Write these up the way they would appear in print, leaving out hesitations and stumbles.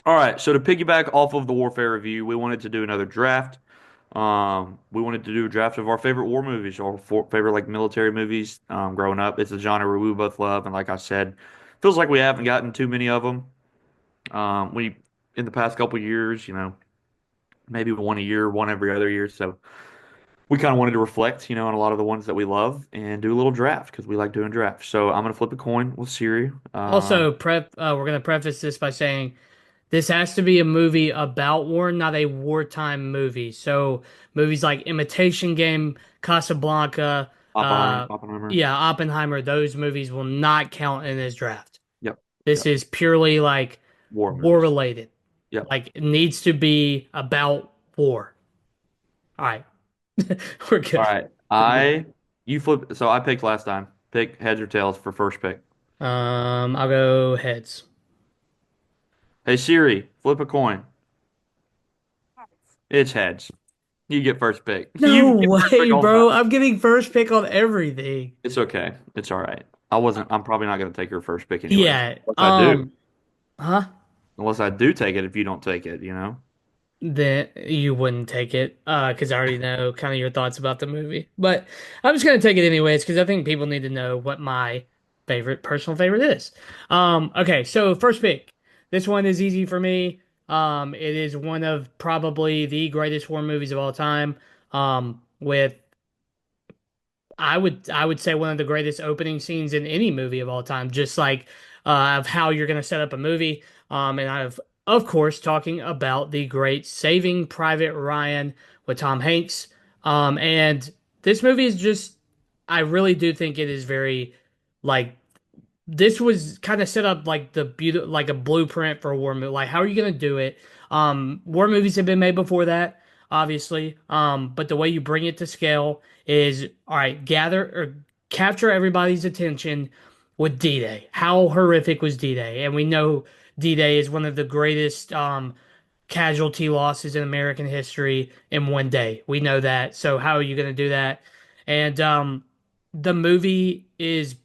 All right, so to piggyback off of the Warfare review, we wanted to do another draft. We wanted to do a draft of our favorite war movies, our favorite like military movies. Growing up, it's a genre we both love, and like I said, feels like we haven't gotten too many of them. We in the past couple years, maybe one a year, one every other year. So we kind of wanted to reflect, on a lot of the ones that we love and do a little draft because we like doing drafts. So I'm gonna flip a coin with Siri. Also, we're gonna preface this by saying this has to be a movie about war, not a wartime movie. So movies like Imitation Game, Casablanca, Oppenheimer. yeah, Oppenheimer, those movies will not count in this draft. Yep. This Yep. is purely like War war movies. related. Yep. Like it needs to be about war. All right, we're All good. right. We're good. You flip. So I picked last time. Pick heads or tails for first pick. I'll go heads. Hey Siri, flip a coin. It's heads. You get first pick. No You get first pick way, all the bro. time. I'm getting first pick on everything. It's okay. It's all right. I'm probably not going to take your first pick anyways. Yeah. Unless I do. Huh? Unless I do take it if you don't take it. Then you wouldn't take it, because I already know kind of your thoughts about the movie. But I'm just gonna take it anyways, because I think people need to know what my personal favorite is. Okay, so first pick. This one is easy for me. It is one of probably the greatest war movies of all time. With I would say one of the greatest opening scenes in any movie of all time, just like of how you're going to set up a movie. And I've of course talking about the great Saving Private Ryan with Tom Hanks. And this movie is just I really do think it is very like this was kind of set up like like a blueprint for a war movie. Like, how are you gonna do it? War movies have been made before that, obviously. But the way you bring it to scale is all right, gather or capture everybody's attention with D-Day. How horrific was D-Day? And we know D-Day is one of the greatest casualty losses in American history in one day. We know that. So how are you gonna do that? And the movie is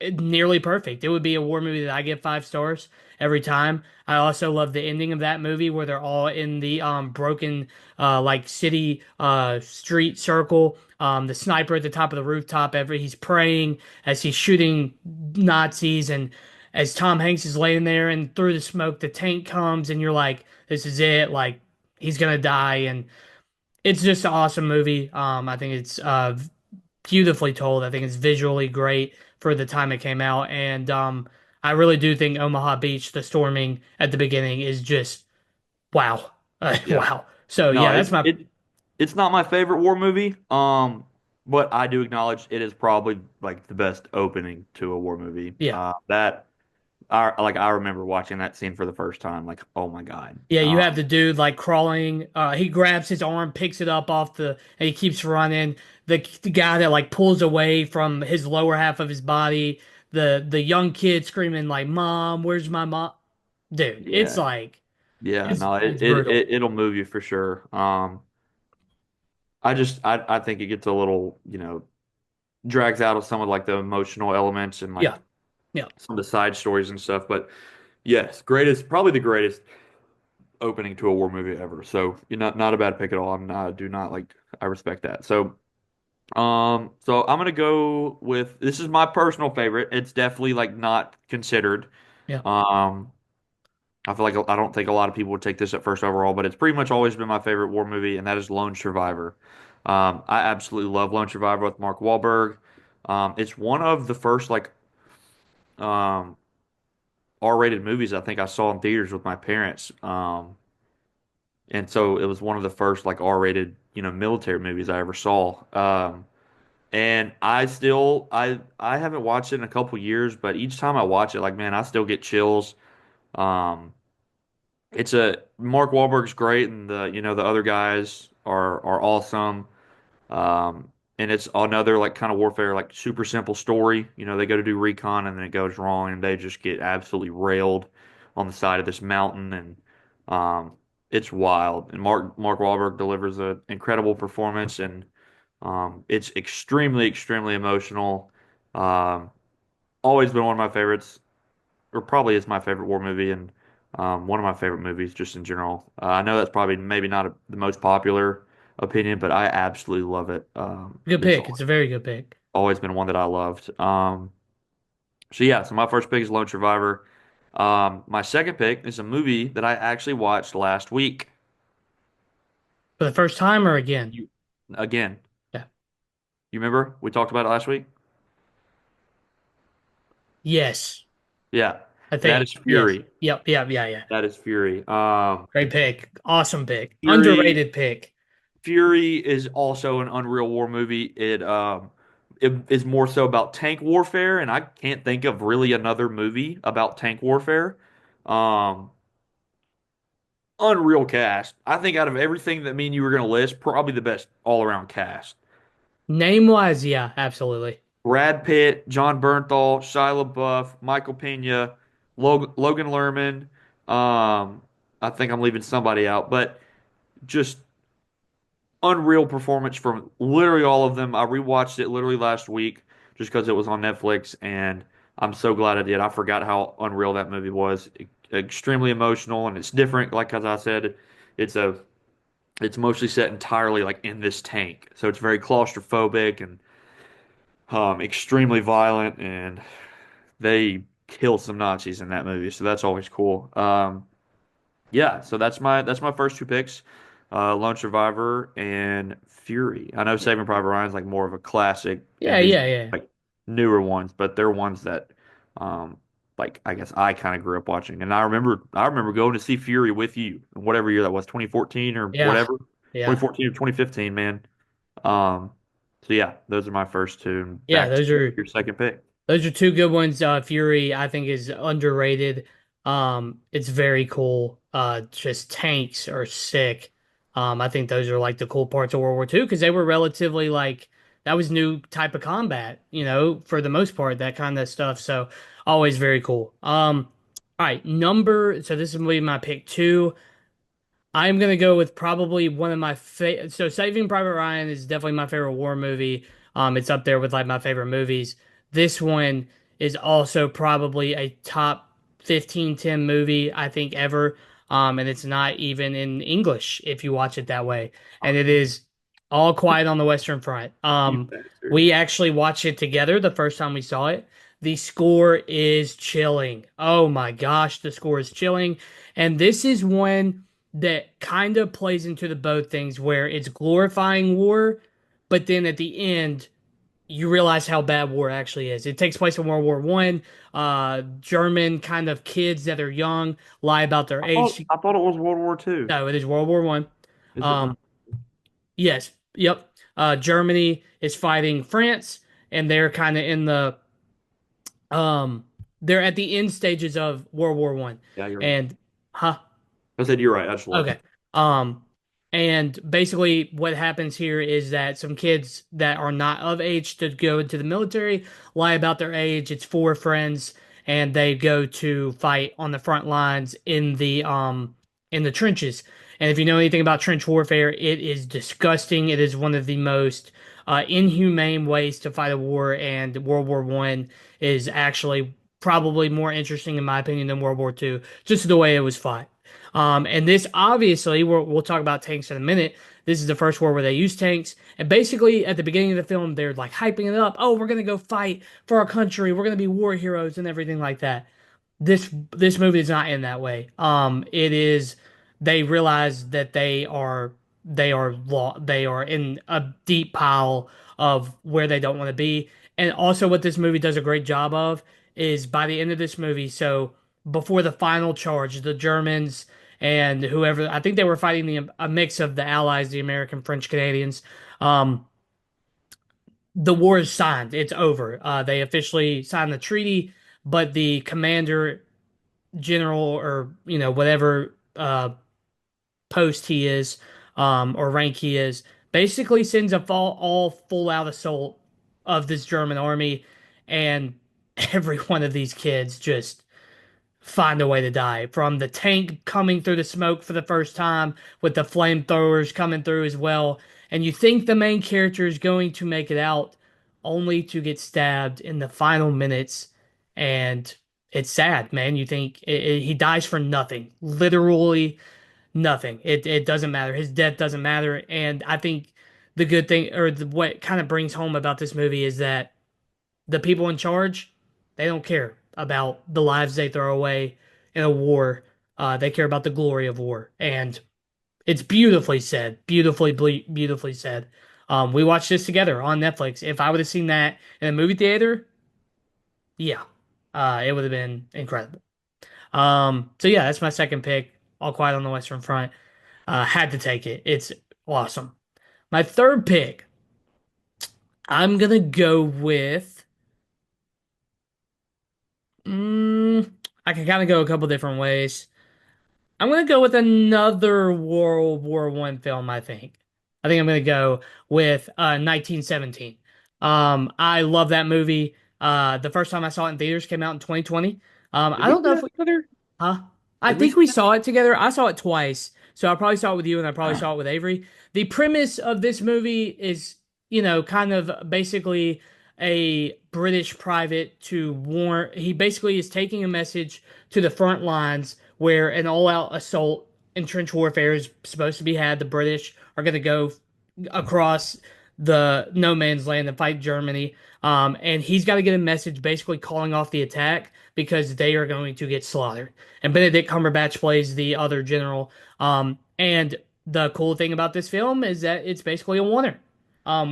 nearly perfect. It would be a war movie that I give 5 stars every time. I also love the ending of that movie where they're all in the broken like city street circle. The sniper at the top of the rooftop, he's praying as he's shooting Nazis, and as Tom Hanks is laying there and through the smoke, the tank comes and you're like, this is it, like he's gonna die. And it's just an awesome movie. I think it's beautifully told. I think it's visually great for the time it came out, and I really do think Omaha Beach, the storming at the beginning, is just wow, Yeah. wow. So No, yeah, that's my it's not my favorite war movie. But I do acknowledge it is probably like the best opening to a war movie. yeah. That I remember watching that scene for the first time. Like, oh my God. Yeah, you have the dude like crawling. He grabs his arm, picks it up off and he keeps running. The guy that like pulls away from his lower half of his body. The young kid screaming like, "Mom, where's my mom?" Dude, it's Yeah. like Yeah. it's No, it's brutal. it'll move you for sure. I think it gets a little, drags out of some of like the emotional elements and Yeah, like yeah. some of the side stories and stuff. But yes, probably the greatest opening to a war movie ever. So you're not a bad pick at all. Do not like, I respect that. So I'm gonna go with this is my personal favorite. It's definitely like not considered. Yeah. Um, I feel like I don't think a lot of people would take this at first overall, but it's pretty much always been my favorite war movie, and that is Lone Survivor. I absolutely love Lone Survivor with Mark Wahlberg. It's one of the first like um, R-rated movies I think I saw in theaters with my parents. And so it was one of the first like R-rated, military movies I ever saw. And I haven't watched it in a couple years, but each time I watch it, like man, I still get chills. Um, it's a Mark Wahlberg's great, and the other guys are awesome. And it's another like kind of warfare, like super simple story. They go to do recon and then it goes wrong and they just get absolutely railed on the side of this mountain and it's wild. And Mark Wahlberg delivers an incredible performance and it's extremely, extremely emotional. Um, always been one of my favorites or probably is my favorite war movie and one of my favorite movies just in general. I know that's probably maybe not the most popular opinion, but I absolutely love it. Good It's pick. It's a very good pick. always been one that I loved. So yeah, so my first pick is Lone Survivor. My second pick is a movie that I actually watched last week. For the first time or again? You again, Yeah. you remember we talked about it last week? Yes, Yeah, I that is think. Yes. Fury. Yep. Yep. Yeah. Yeah. That is Fury. Great pick. Awesome pick. Fury Underrated pick. Fury is also an Unreal War movie. It is more so about tank warfare, and I can't think of really another movie about tank warfare. Um, Unreal cast. I think out of everything that me and you were going to list, probably the best all around cast. Name wise, yeah, absolutely. Brad Pitt, John Bernthal, Shia LaBeouf, Michael Pena, Logan Lerman. I think I'm leaving somebody out, but just unreal performance from literally all of them. I rewatched it literally last week just because it was on Netflix, and I'm so glad I did. I forgot how unreal that movie was. Extremely emotional, and it's different. Like as I said, it's a it's mostly set entirely like in this tank, so it's very claustrophobic and extremely violent, and they kill some Nazis in that movie, so that's always cool. Yeah, so that's my first two picks, Lone Survivor and Fury. I know Saving Private Ryan's like more of a classic, Yeah, and these yeah, are yeah. like newer ones, but they're ones that, um, like I guess I kind of grew up watching, and I remember going to see Fury with you, whatever year that was, 2014 or Yeah. whatever, Yeah. 2014 or 2015, man. Um, so yeah, those are my first two. And Yeah, back to those are your second pick. those are two good ones. Fury, I think, is underrated. It's very cool. Just tanks are sick. I think those are like the cool parts of World War II because they were relatively like that was new type of combat, for the most part, that kind of stuff. So always very cool. All right, so this is gonna be my pick two. I'm gonna go with probably one of my so Saving Private Ryan is definitely my favorite war movie. It's up there with like my favorite movies. This one is also probably a top 15, 10 movie I think ever. And it's not even in English if you watch it that way. And it is All Quiet on the Western Front. You bastard. We actually watched it together the first time we saw it. The score is chilling. Oh my gosh, the score is chilling. And this is one that kind of plays into the both things where it's glorifying war, but then at the end you realize how bad war actually is. It takes place in World War One. German kind of kids that are young lie about their I thought age. I thought it was World War II. No, it is World War One. Is it not? Um, yes, yep. Germany is fighting France, and they're kind of in the um, they're at the end stages of World War One. Yeah, you're right. And huh? I said you're right. I just looked. Okay. Um, and basically what happens here is that some kids that are not of age to go into the military lie about their age. It's four friends and they go to fight on the front lines in the trenches. And if you know anything about trench warfare, it is disgusting. It is one of the most inhumane ways to fight a war, and World War One is actually probably more interesting in my opinion than World War Two, just the way it was fought. And this obviously, we'll talk about tanks in a minute. This is the first war where they use tanks. And basically, at the beginning of the film, they're like hyping it up. Oh, we're going to go fight for our country. We're going to be war heroes and everything like that. This movie is not in that way. It is they realize that they are in a deep pile of where they don't want to be. And also, what this movie does a great job of is by the end of this movie, so before the final charge, the Germans and whoever, I think they were fighting a mix of the Allies, the American, French, Canadians. Um, the war is signed. It's over. They officially signed the treaty, but the commander general or whatever post he is or rank he is basically sends all full out assault of this German army, and every one of these kids just find a way to die. From the tank coming through the smoke for the first time, with the flamethrowers coming through as well. And you think the main character is going to make it out, only to get stabbed in the final minutes. And it's sad, man. You think he dies for nothing, literally nothing. It doesn't matter. His death doesn't matter. And I think the good thing, or what kind of brings home about this movie is that the people in charge, they don't care about the lives they throw away in a war. They care about the glory of war, and it's beautifully said, beautifully said. We watched this together on Netflix. If I would have seen that in a movie theater, yeah, it would have been incredible. So yeah, that's my second pick. All Quiet on the Western Front. Had to take it. It's awesome. My third pick, I'm gonna go with. Mm, I can kind of go a couple different ways. I'm gonna go with another World War One film, I think. I think I'm gonna go with 1917. I love that movie. The first time I saw it in theaters came out in 2020. Did I we don't see know if that we, together? huh? I Did we think see we that? saw it together. I saw it twice. So I probably saw it with you and I probably saw it with Avery. The premise of this movie is, kind of basically a British private to warn. He basically is taking a message to the front lines where an all-out assault and trench warfare is supposed to be had. The British are going to go across the no man's land and fight Germany. And he's got to get a message basically calling off the attack because they are going to get slaughtered. And Benedict Cumberbatch plays the other general. And the cool thing about this film is that it's basically a oneer.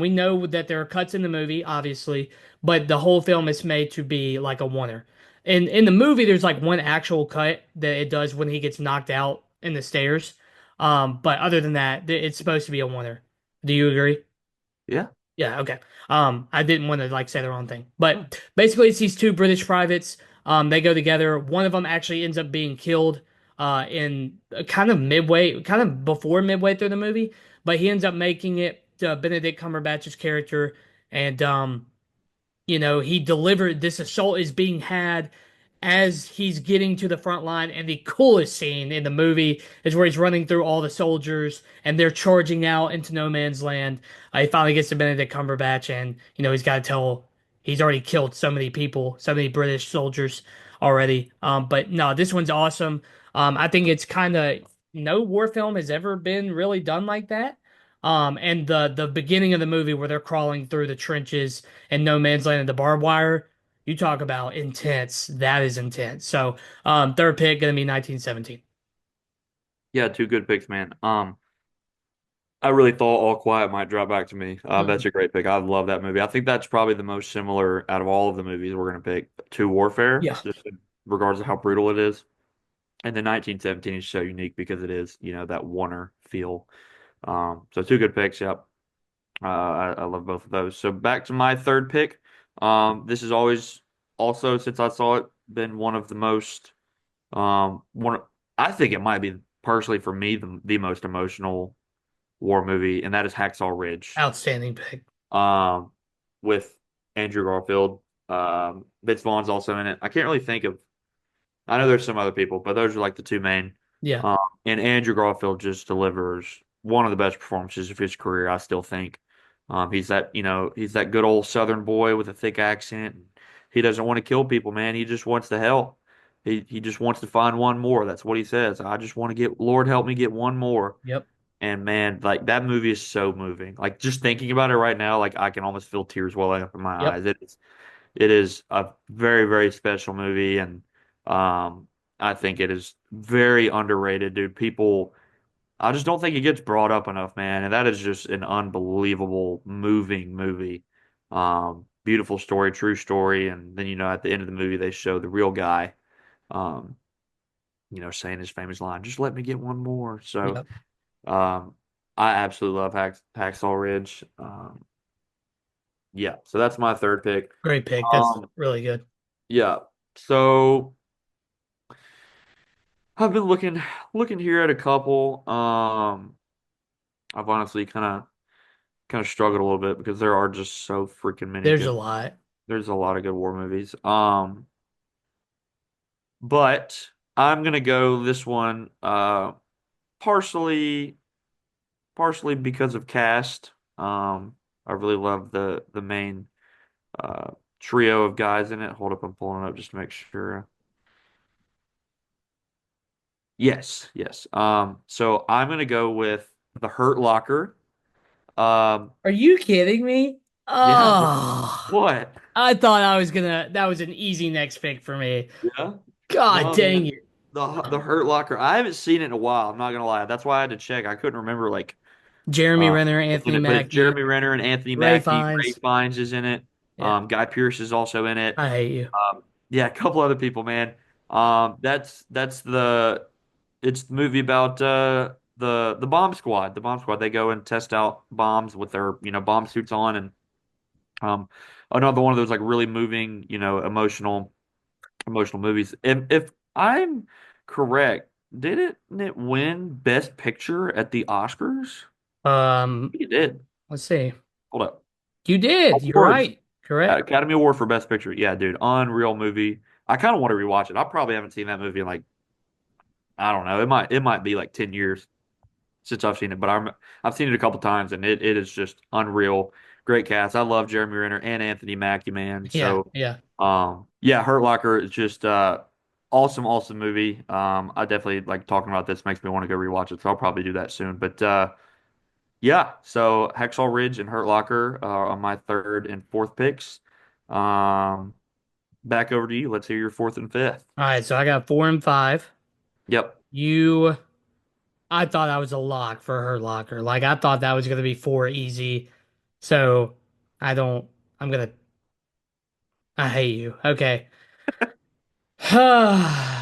We know that there are cuts in the movie, obviously, but the whole film is made to be like a oneer. In the movie, there's like one actual cut that it does when he gets knocked out in the stairs. But other than that, it's supposed to be a oneer. Do you agree? Yeah. Yeah, okay. I didn't want to like say the wrong thing, but basically, it's these two British privates. They go together. One of them actually ends up being killed, in kind of midway, kind of before midway through the movie, but he ends up making it to Benedict Cumberbatch's character, and he delivered this assault is being had as he's getting to the front line. And the coolest scene in the movie is where he's running through all the soldiers and they're charging out into no man's land. He finally gets to Benedict Cumberbatch, and he's got to tell he's already killed so many people, so many British soldiers already. But no, this one's awesome. I think it's kind of no war film has ever been really done like that. And the beginning of the movie where they're crawling through the trenches and no man's land and the barbed wire, you talk about intense. That is intense. So, third pick gonna be 1917. Yeah, two good picks, man. I really thought All Quiet might drop back to me. That's Mhm. a great pick. I love that movie. I think that's probably the most similar out of all of the movies we're gonna pick to Warfare, Yeah. just in regards to how brutal it is. And then 1917 is so unique because it is, that Warner feel. So two good picks. Yep. I love both of those. So back to my third pick. This is always also, since I saw it, been one of the most one. I think it might be personally for me the most emotional war movie, and that is Hacksaw Ridge. Outstanding pick. Um, with Andrew Garfield. Vince Vaughn's also in it. I can't really think of. I know there's some other people, but those are like the two main. Yeah. Um, and Andrew Garfield just delivers one of the best performances of his career, I still think. He's that good old Southern boy with a thick accent. He doesn't want to kill people, man. He just wants to help. He just wants to find one more. That's what he says. I just want to get, Lord, help me get one more. Yep. And man, like that movie is so moving. Like just thinking about it right now, like I can almost feel tears welling up in my Yep. eyes. It is a very, very special movie, and I think it is very underrated, dude. I just don't think it gets brought up enough, man. And that is just an unbelievable, moving movie. Beautiful story, true story, and then at the end of the movie they show the real guy, um, saying his famous line, "Just let me get one more." So, Yep. um, I absolutely love Hacksaw Ridge. Yeah, so that's my third pick. Great pick. That's Um, really good. yeah. So I've been looking here at a couple. I've honestly kind of struggled a little bit because there are just so freaking many There's a good. lot. There's a lot of good war movies. But I'm gonna go this one partially partially because of cast. I really love the main uh trio of guys in it. Hold up, I'm pulling it up just to make sure. Yes, yes. So I'm gonna go with The Hurt Locker. Um, Are you kidding me? yeah, Oh, what? I thought I was gonna, that was an easy next pick for me. Yeah. God No, dang man. it. The Hurt Locker. I haven't seen it in a while. I'm not gonna lie. That's why I had to check. I couldn't remember like Jeremy Renner, what's in Anthony it, but it's Mackie, Jeremy Renner and Anthony Ray Mackie. Ray Fiennes. Fiennes is in it. Yeah, Guy Pearce is also in it. I hate you. Yeah, a couple other people, man. That's it's the movie about the bomb squad. The bomb squad. They go and test out bombs with their bomb suits on, and um another one of those like really moving emotional movies. If I'm correct, didn't it win Best Picture at the Oscars? I Um, think it did. let's see. Hold up. You did. You're Awards. right. Correct. Academy Award for Best Picture. Yeah, dude. Unreal movie. I kind of want to rewatch it. I probably haven't seen that movie in like I don't know. It might be like 10 years since I've seen it, but I've seen it a couple times and it is just unreal. Great cast. I love Jeremy Renner and Anthony Mackie, man. Yeah, So yeah. yeah, Hurt Locker is just awesome movie. I definitely like talking about this makes me want to go rewatch it, so I'll probably do that soon. But yeah, so Hacksaw Ridge and Hurt Locker are my third and fourth picks. Um, back over to you. Let's hear your fourth and fifth. All right, so I got four and five. Yep. You, I thought I was a lock for her locker. Like I thought that was gonna be four easy. So I don't. I'm gonna. I hate you. Okay.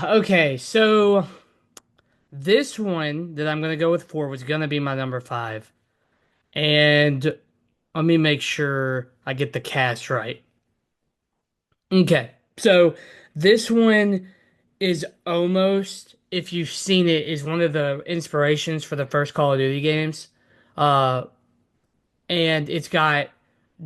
Okay, so this one that I'm gonna go with four was gonna be my number five, and let me make sure I get the cast right. Okay, so this one is almost, if you've seen it, is one of the inspirations for the first Call of Duty games. Uh, and it's got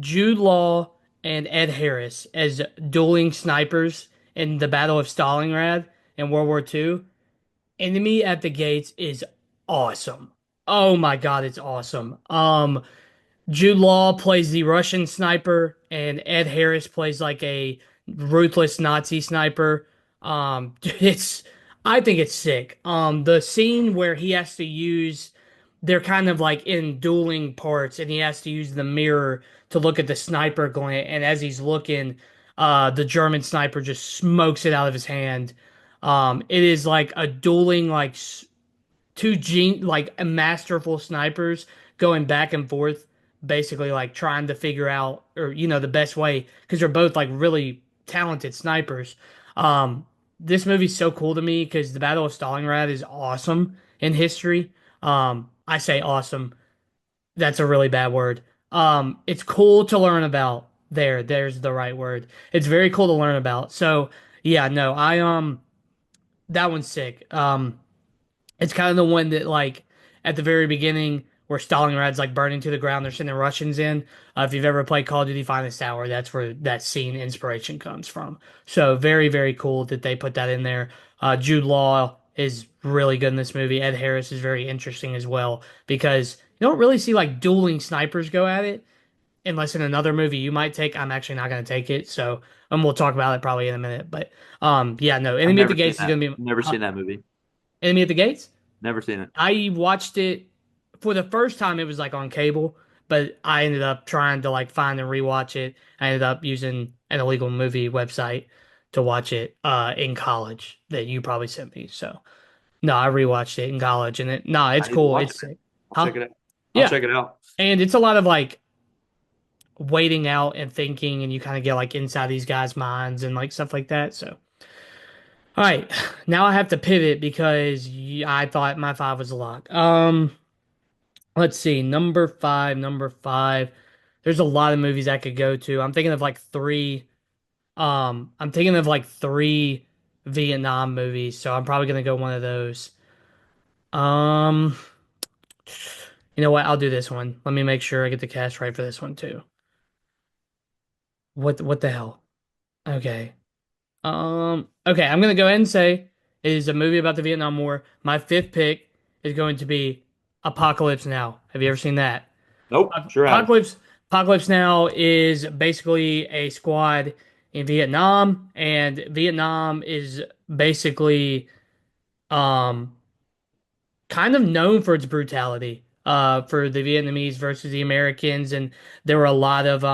Jude Law and Ed Harris as dueling snipers in the Battle of Stalingrad in World War II. Enemy at the Gates is awesome. Oh my God, it's awesome. Jude Law plays the Russian sniper, and Ed Harris plays like a ruthless Nazi sniper. It's I think it's sick. The scene where he has to use, they're kind of like in dueling parts, and he has to use the mirror to look at the sniper glint, and as he's looking, the German sniper just smokes it out of his hand. It is like a dueling like like masterful snipers going back and forth, basically like trying to figure out or the best way because they're both like really talented snipers. Um, this movie's so cool to me because the Battle of Stalingrad is awesome in history. I say awesome. That's a really bad word. It's cool to learn about. There's the right word. It's very cool to learn about. So yeah, no, that one's sick. It's kind of the one that, like, at the very beginning, where Stalingrad's like burning to the ground, they're sending Russians in. If you've ever played Call of Duty Finest Hour, that's where that scene inspiration comes from. So very, very cool that they put that in there. Jude Law is really good in this movie. Ed Harris is very interesting as well because you don't really see like dueling snipers go at it unless in another movie you might take. I'm actually not going to take it, so we'll talk about it probably in a minute. But yeah, no, I've Enemy at the never seen Gates is that. going to be Never seen that movie. Enemy at the Gates. Never seen it. I watched it for the first time. It was like on cable, but I ended up trying to like find and rewatch it. I ended up using an illegal movie website to watch it in college that you probably sent me. So no, I rewatched it in college, and it's I need to cool. watch It's it, man. sick. I'll Huh? check it out. I'll Yeah, check it out. and it's a lot of like waiting out and thinking, and you kind of get like inside these guys' minds and like stuff like that. So. All right, now I have to pivot because I thought my five was a lock. Let's see, number five, number five. There's a lot of movies I could go to. I'm thinking of like three. I'm thinking of like three Vietnam movies, so I'm probably gonna go one of those. Um, you know what? I'll do this one. Let me make sure I get the cast right for this one too. What the hell? Okay. Okay, I'm gonna go ahead and say it is a movie about the Vietnam War. My fifth pick is going to be Apocalypse Now. Have you ever seen that? Nope. Sure haven't. Apocalypse Now is basically a squad in Vietnam, and Vietnam is basically kind of known for its brutality, for the Vietnamese versus the Americans, and there were a lot of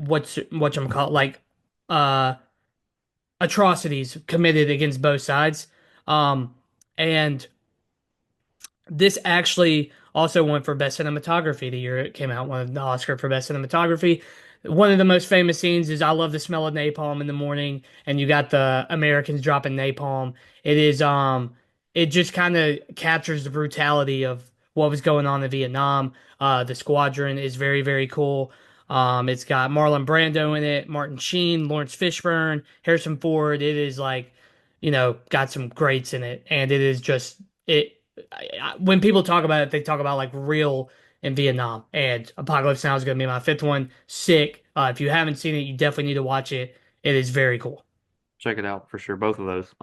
whatchamacallit, like uh atrocities committed against both sides. Um, and this actually also won for Best Cinematography the year it came out, won the Oscar for Best Cinematography. One of the most famous scenes is I love the smell of napalm in the morning, and you got the Americans dropping napalm. It is it just kind of captures the brutality of what was going on in Vietnam. The squadron is very, very cool. It's got Marlon Brando in it, Martin Sheen, Lawrence Fishburne, Harrison Ford. It is like, got some greats in it, and it is just it when people talk about it, they talk about like real in Vietnam. And Apocalypse Now is going to be my fifth one. Sick. If you haven't seen it, you definitely need to watch it. It is very cool. Check it out for sure. Both of those.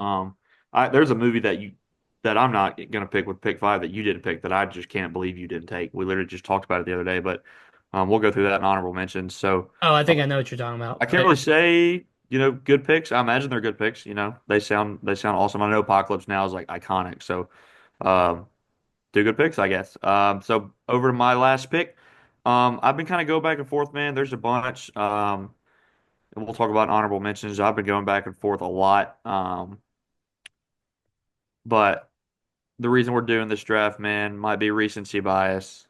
There's a movie that I'm not gonna pick with pick five that you didn't pick that I just can't believe you didn't take. We literally just talked about it the other day, but we'll go through that in honorable mentions. So Oh, I uh, think I know what you're talking I about, can't but really say good picks. I imagine they're good picks. They sound awesome. I know Apocalypse Now is like iconic. So um, two good picks, I guess. So over to my last pick. I've been kind of go back and forth, man. There's a bunch. And we'll talk about honorable mentions. I've been going back and forth a lot. But the reason we're doing this draft, man, might be recency bias.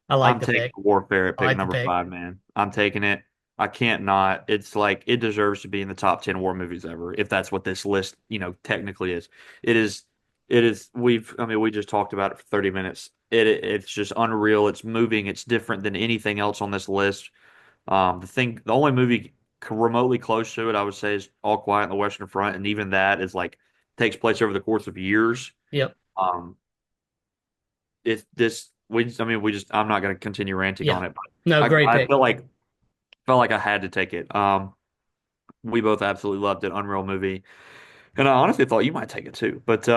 I like I'm the taking pick. Warfare at I pick like the number pick. five, man. I'm taking it. I can't not. It's like it deserves to be in the top 10 war movies ever, if that's what this list, technically is. It is, it is, I mean, we just talked about it for 30 minutes. It's just unreal. It's moving. It's different than anything else on this list. The only movie remotely close to it, I would say, is All Quiet on the Western Front. And even that is like, takes place over the course of years. Yep. Um, it's this we just, I mean we just I'm not going to continue ranting Yeah. on it, No, but great I pick. felt like I had to take it. We both absolutely loved it, unreal movie, and I honestly thought you might take it too. But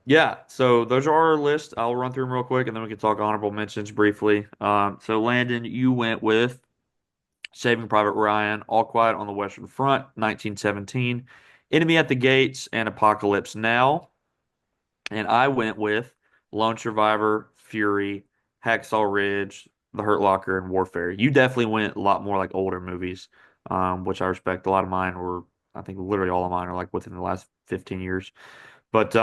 yeah, so those are our list. I'll run through them real quick, and then we can talk honorable mentions briefly. So Landon, you went with Saving Private Ryan, All Quiet on the Western Front, 1917, Enemy at the Gates, and Apocalypse Now. And I went with Lone Survivor, Fury, Hacksaw Ridge, The Hurt Locker, and Warfare. You definitely went a lot more like older movies, which I respect. A lot of mine were, I think literally all of mine are like within the last 15 years. But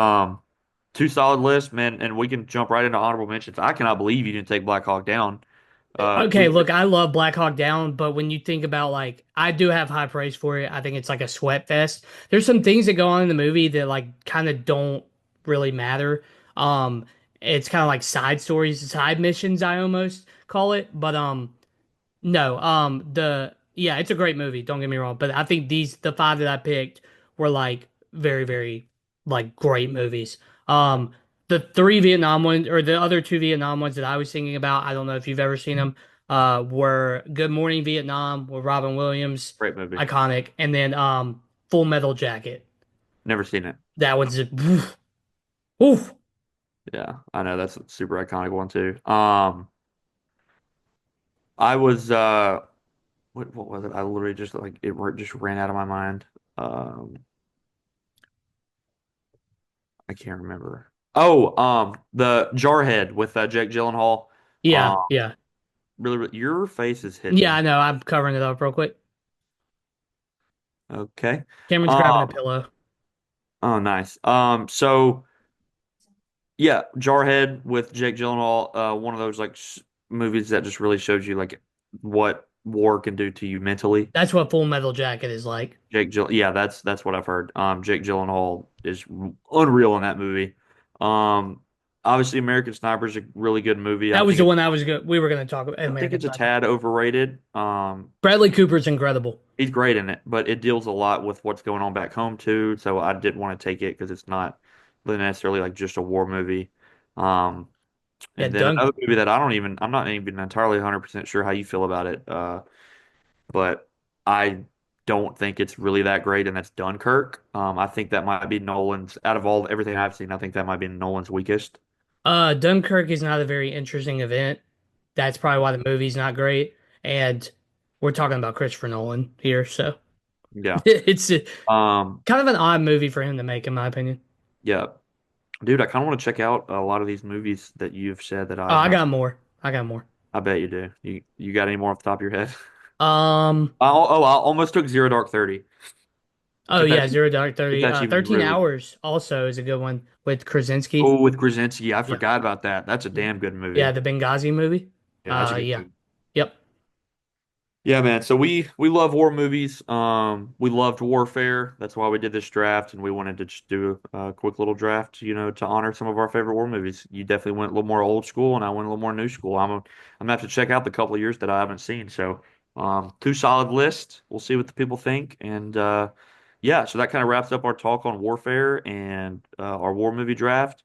two solid lists, man, and we can jump right into honorable mentions. I cannot believe you didn't take Black Hawk Down. Okay, look, I love Black Hawk Down, but when you think about like, I do have high praise for it. I think it's like a sweat fest. There's some things that go on in the movie that like kind of don't really matter. Um, it's kind of like side stories, side missions, I almost call it. But no, yeah, it's a great movie. Don't get me wrong, but I think the five that I picked were like very, very like great movies. Um, the three Vietnam ones or the other two Vietnam ones that I was thinking about, I don't know if you've ever seen them, were Good Morning Vietnam with Robin Williams, Great movie. iconic, and then Full Metal Jacket. Never seen it. That one's oof, oof. Yeah, I know that's a super iconic one too. I was what was it? I literally just like just ran out of my mind. Um, I can't remember. Oh, the Jarhead with Jake Gyllenhaal. Yeah, Um, yeah, your face is yeah. hidden. I know. I'm covering it up real quick. Okay. Cameron's grabbing a Um, pillow. oh, nice. So yeah, Jarhead with Jake Gyllenhaal. One of those like movies that just really shows you like what war can do to you mentally. That's what Full Metal Jacket is like. Yeah, that's what I've heard. Jake Gyllenhaal is unreal in that movie. Um, Obviously, American Sniper is a really good movie. That was the one I was good. We were going to talk about I think American it's a Sniper. tad overrated. Bradley Cooper's incredible. He's great in it, but it deals a lot with what's going on back home too. So I didn't want to take it because it's not really necessarily like just a war movie. Um, Yeah, and then Dunk. another movie that I'm not even entirely 100% sure how you feel about it. But I don't think it's really that great, and that's Dunkirk. I think that might be Nolan's out of everything I've seen. I think that might be Nolan's weakest. Dunkirk is not a very interesting event. That's probably why the movie's not great. And we're talking about Christopher Nolan here, so Yeah. it's Um. kind of an odd movie for him to make, in my opinion. Yeah. Dude, I kind of want to check out a lot of these movies that you've said that I Oh, have I not. got more. I got more. I bet you do. You got any more off the top of your head? Um, I almost took Zero Dark 30. oh If yeah, that's Zero Dark if 30. that's even 13 really. Hours also is a good one with Krasinski. Oh, with Krasinski, I Yeah. forgot about that. That's a Yeah. damn good Yeah, movie. the Benghazi movie. Yeah, that's a good Yeah. movie. Yep. Yeah, man. So we love war movies. We loved Warfare. That's why we did this draft, and we wanted to just do a quick little draft, to honor some of our favorite war movies. You definitely went a little more old school, and I went a little more new school. I'm gonna have to check out the couple of years that I haven't seen. So, two solid lists. We'll see what the people think, and yeah. So that kind of wraps up our talk on Warfare and our war movie draft.